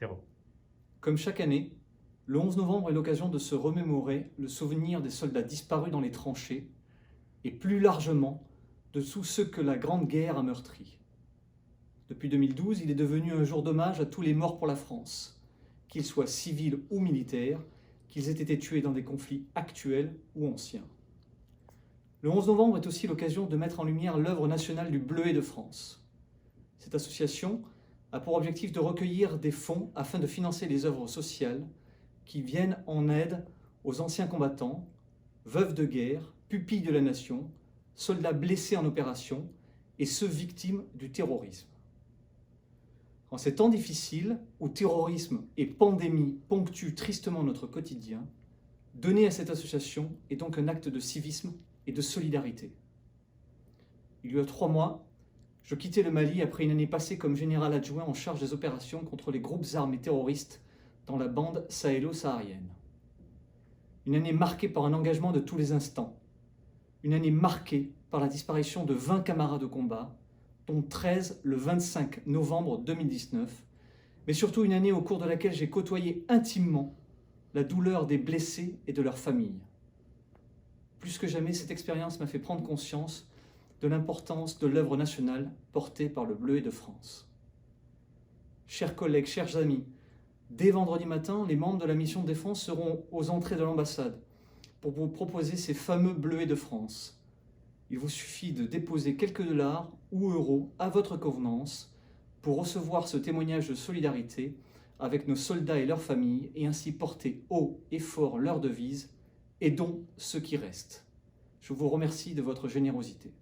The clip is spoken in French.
Pierrot. Comme chaque année, le 11 novembre est l'occasion de se remémorer le souvenir des soldats disparus dans les tranchées et plus largement de tous ceux que la Grande Guerre a meurtris. Depuis 2012, il est devenu un jour d'hommage à tous les morts pour la France, qu'ils soient civils ou militaires, qu'ils aient été tués dans des conflits actuels ou anciens. Le 11 novembre est aussi l'occasion de mettre en lumière l'œuvre nationale du Bleuet de France. Cette association a pour objectif de recueillir des fonds afin de financer les œuvres sociales qui viennent en aide aux anciens combattants, veuves de guerre, pupilles de la nation, soldats blessés en opération et ceux victimes du terrorisme. En ces temps difficiles où terrorisme et pandémie ponctuent tristement notre quotidien, donner à cette association est donc un acte de civisme et de solidarité. Il y a 3 mois, je quittais le Mali après une année passée comme général adjoint en charge des opérations contre les groupes armés terroristes dans la bande sahélo-saharienne. Une année marquée par un engagement de tous les instants. Une année marquée par la disparition de 20 camarades de combat, dont 13 le 25 novembre 2019, mais surtout une année au cours de laquelle j'ai côtoyé intimement la douleur des blessés et de leurs familles. Plus que jamais, cette expérience m'a fait prendre conscience de l'importance de l'œuvre nationale portée par le Bleuet de France. Chers collègues, chers amis, dès vendredi matin, les membres de la mission de défense seront aux entrées de l'ambassade pour vous proposer ces fameux Bleuets de France. Il vous suffit de déposer quelques dollars ou euros à votre convenance pour recevoir ce témoignage de solidarité avec nos soldats et leurs familles et ainsi porter haut et fort leur devise « Aidons ceux qui restent ». Je vous remercie de votre générosité.